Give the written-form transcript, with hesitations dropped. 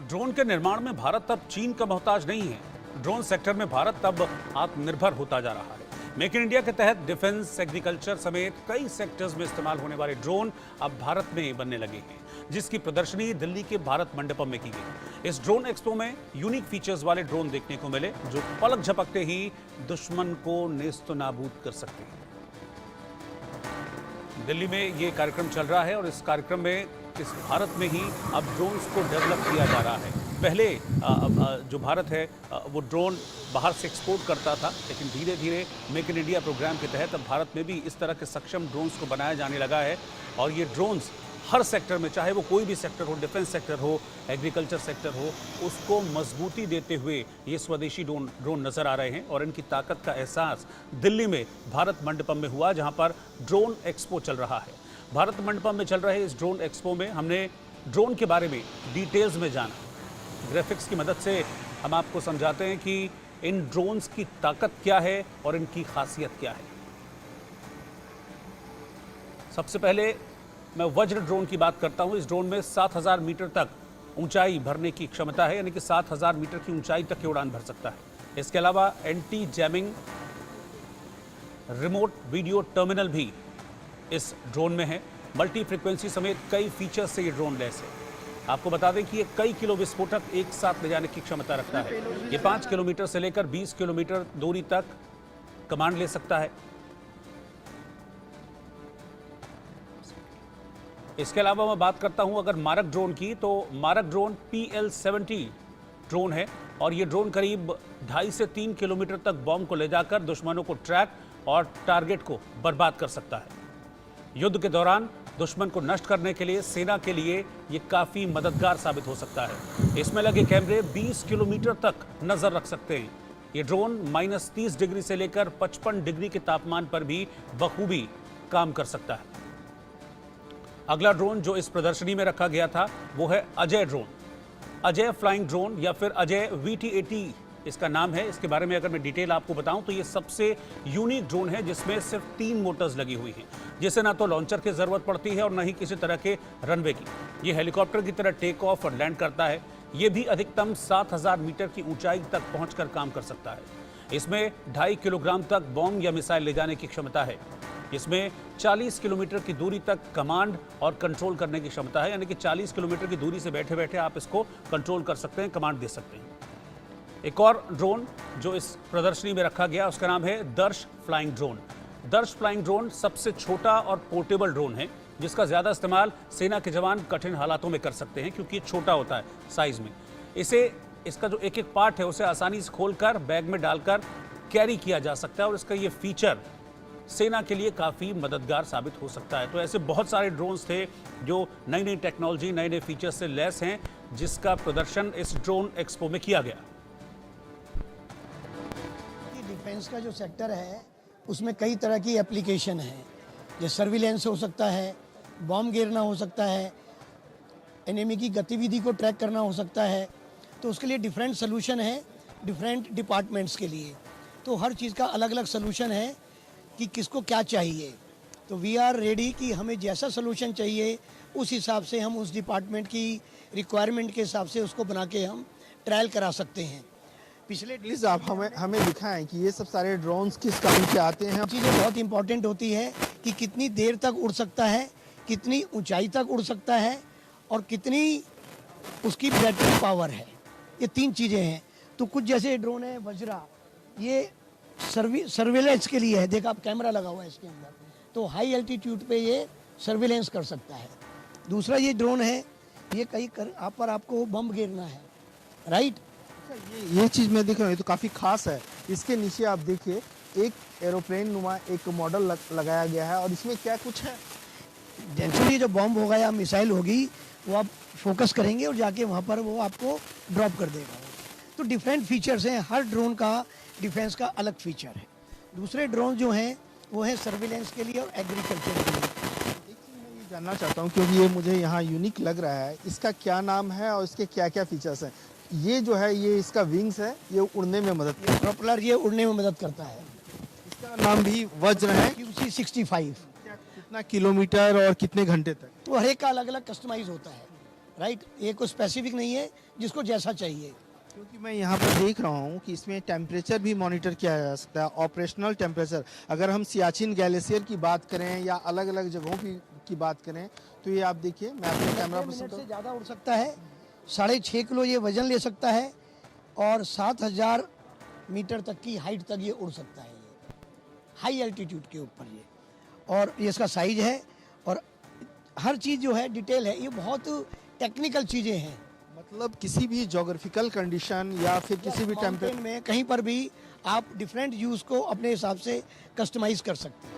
Drone के निर्माण में भारत अब चीन का मोहताज नहीं है। ड्रोन सेक्टर में भारत अब आत्मनिर्भर होता जा रहा है। मेक इन इंडिया के तहत डिफेंस, एग्रीकल्चर समेत कई सेक्टर्स में इस्तेमाल होने वाले ड्रोन अब भारत में बनने लगे हैं, जिसकी प्रदर्शनी दिल्ली के भारत मंडपम में की गई। इस ड्रोन एक्सपो में यूनिक फीचर्स वाले ड्रोन देखने को मिले, जो पलक झपकते ही दुश्मन को नेस्त नाबूद कर सकते हैं। दिल्ली में ये कार्यक्रम चल रहा है और इस कार्यक्रम में इस भारत में ही अब ड्रोन्स को डेवलप किया जा रहा है। पहले जो भारत है वो ड्रोन बाहर से एक्सपोर्ट करता था, लेकिन धीरे धीरे मेक इन इंडिया प्रोग्राम के तहत अब भारत में भी इस तरह के सक्षम ड्रोन्स को बनाया जाने लगा है। और ये ड्रोन्स हर सेक्टर में, चाहे वो कोई भी सेक्टर हो, डिफेंस सेक्टर हो, एग्रीकल्चर सेक्टर हो, उसको मजबूती देते हुए ये स्वदेशी ड्रोन नजर आ रहे हैं। और इनकी ताकत का एहसास दिल्ली में भारत मंडपम में हुआ, जहां पर ड्रोन एक्सपो चल रहा है। भारत मंडपम में चल रहे इस ड्रोन एक्सपो में हमने ड्रोन के बारे में डिटेल्स में जाना। ग्राफिक्स की मदद से हम आपको समझाते हैं कि इन ड्रोन्स की ताकत क्या है और इनकी खासियत क्या है। सबसे पहले मैं वज्र ड्रोन की बात करता हूं। इस ड्रोन में 7000 मीटर तक ऊंचाई भरने की क्षमता है, यानी कि 7000 मीटर की ऊंचाई तक की उड़ान भर सकता है। इसके अलावा anti jamming remote video terminal भी इस ड्रोन में है। मल्टी फ्रीक्वेंसी समेत कई फीचर्स से ये ड्रोन लैस है। आपको बता दें कि ये कई किलो विस्फोटक एक साथ ले जाने की क्षमता रखता है। ये 5 किलोमीटर से लेकर 20 किलोमीटर दूरी तक कमांड ले सकता है। इसके अलावा मैं बात करता हूं अगर मारक ड्रोन की, तो मारक ड्रोन PL-70 ड्रोन है और ये ड्रोन करीब 2.5 से 3 किलोमीटर तक बॉम्ब को ले जाकर दुश्मनों को ट्रैक और टारगेट को बर्बाद कर सकता है। युद्ध के दौरान दुश्मन को नष्ट करने के लिए सेना के लिए ये काफी मददगार साबित हो सकता है। इसमें लगे कैमरे 20 किलोमीटर तक नजर रख सकते हैं। ये ड्रोन -30 डिग्री से लेकर 55 डिग्री के तापमान पर भी बखूबी काम कर सकता है। अगला ड्रोन जो इस प्रदर्शनी में रखा गया था वो है Ajay drone. Ajay flying drone या फिर अजय VT-80 इसका नाम है। इसके बारे में अगर मैं डिटेल आपको बताऊं तो ये सबसे यूनिक ड्रोन है जिसमें सिर्फ 3 मोटर्स लगी हुई हैं, जिसे ना तो लॉन्चर की जरूरत पड़ती है और ना ही किसी तरह के रनवे की। ये हेलीकॉप्टर की तरह टेक ऑफ और लैंड करता है। ये भी अधिकतम 7000 मीटर की ऊंचाई तक पहुंचकर काम कर सकता है। इसमें 2.5 किलोग्राम तक बॉम्ब या मिसाइल ले जाने की क्षमता है। इसमें 40 किलोमीटर की दूरी तक कमांड और कंट्रोल करने की क्षमता है, यानी कि 40 किलोमीटर की दूरी से बैठे बैठे आप इसको कंट्रोल कर सकते हैं, कमांड दे सकते हैं। एक और ड्रोन जो इस प्रदर्शनी में रखा गया उसका नाम है दर्श फ्लाइंग ड्रोन। दर्श फ्लाइंग ड्रोन सबसे छोटा और पोर्टेबल ड्रोन है, जिसका ज्यादा इस्तेमाल सेना के जवान कठिन हालातों में कर सकते हैं, क्योंकि ये छोटा होता है साइज में। इसका जो एक एक पार्ट है उसे आसानी से खोलकर बैग में डालकर कैरी किया जा सकता है और इसका ये फीचर सेना के लिए काफ़ी मददगार साबित हो सकता है। तो ऐसे बहुत सारे ड्रोन्स थे जो नई नई टेक्नोलॉजी, नए नए फीचर्स से लैस हैं, जिसका प्रदर्शन इस ड्रोन एक्सपो में किया गया। डिफेंस का जो सेक्टर है उसमें कई तरह की एप्लीकेशन है, जैसे सर्विलेंस हो सकता है, बॉम्ब गिरना हो सकता है, एनिमी की गतिविधि को ट्रैक करना हो सकता है। तो उसके लिए डिफरेंट सोल्यूशन है डिफरेंट डिपार्टमेंट्स के लिए। तो हर चीज़ का अलग अलग सोल्यूशन है कि किसको क्या चाहिए। तो वी आर रेडी कि हमें जैसा सोल्यूशन चाहिए उस हिसाब से हम उस डिपार्टमेंट की रिक्वायरमेंट के हिसाब से उसको बना के हम ट्रायल करा सकते हैं। पिछले प्लीज़ आप हमें दिखाएं कि ये सब सारे ड्रोन्स किस काम के आते हैं। चीज़ें बहुत इंपॉर्टेंट होती है कि कितनी देर तक उड़ सकता है, कितनी ऊंचाई तक उड़ सकता है और कितनी उसकी बैटरी पावर है। ये 3 चीज़ें हैं। तो कुछ जैसे ड्रोन है वज्रा, ये सर्विलेंस के लिए है। देखा आप, कैमरा लगा हुआ है इसके अंदर, तो हाई एल्टीट्यूड पे ये सर्विलेंस कर सकता है। दूसरा ये ड्रोन है, ये आप पर आपको बम गिरना है, राइट। ये चीज़ मैं देख रहा हूँ, ये तो काफ़ी खास है। इसके नीचे आप देखिए एक एरोप्लेन नुमा एक मॉडल लगाया गया है और इसमें क्या कुछ है। एक्चुअली जो बॉम्ब होगा या मिसाइल होगी वो आप फोकस करेंगे और जाके वहाँ पर वो आपको ड्रॉप कर देगा। तो डिफरेंट फीचर्स हैं, हर ड्रोन का डिफेंस का अलग फीचर है। दूसरे ड्रोन जो हैं वो है सर्विलेंस के लिए और एग्रीकल्चर के लिए। एक चीज़ मैं ये जानना चाहता हूँ, क्योंकि ये मुझे यहाँ यूनिक लग रहा है, इसका क्या नाम है और इसके क्या क्या फीचर्स हैं। ये जो है ये इसका विंग्स है, ये उड़ने में मदद करता है। प्रोपेलर ये उड़ने में मदद करता है। इसका नाम भी वज्र है। QC-65 कितना किलोमीटर और कितने घंटे तक? तो हर एक का अलग अलग कस्टमाइज होता है। राइट। ये कोई स्पेसिफिक नहीं है, जिसको जैसा चाहिए। क्योंकि मैं यहाँ पर देख रहा हूँ कि इसमें टेम्परेचर भी मॉनिटर किया जा सकता है, ऑपरेशनल टेम्परेचर। अगर हम सियाचिन ग्लेशियर की बात करें या अलग अलग जगहों की बात करें, तो ये आप देखिए, मैं आपको कैमरा 6 पसंद मिनट से करूँ। ज़्यादा उड़ सकता है, 6.5 किलो ये वजन ले सकता है, और 7,000 मीटर तक की हाइट तक ये उड़ सकता है, ये हाई एल्टीट्यूड के ऊपर ये। और ये इसका साइज है, और हर चीज़ जो है डिटेल है, ये बहुत टेक्निकल चीज़ें हैं। मतलब किसी भी जोग्राफिकल कंडीशन या फिर किसी भी माउंटेन में कहीं पर भी आप डिफरेंट यूज़ को अपने हिसाब से कस्टमाइज कर सकते हैं।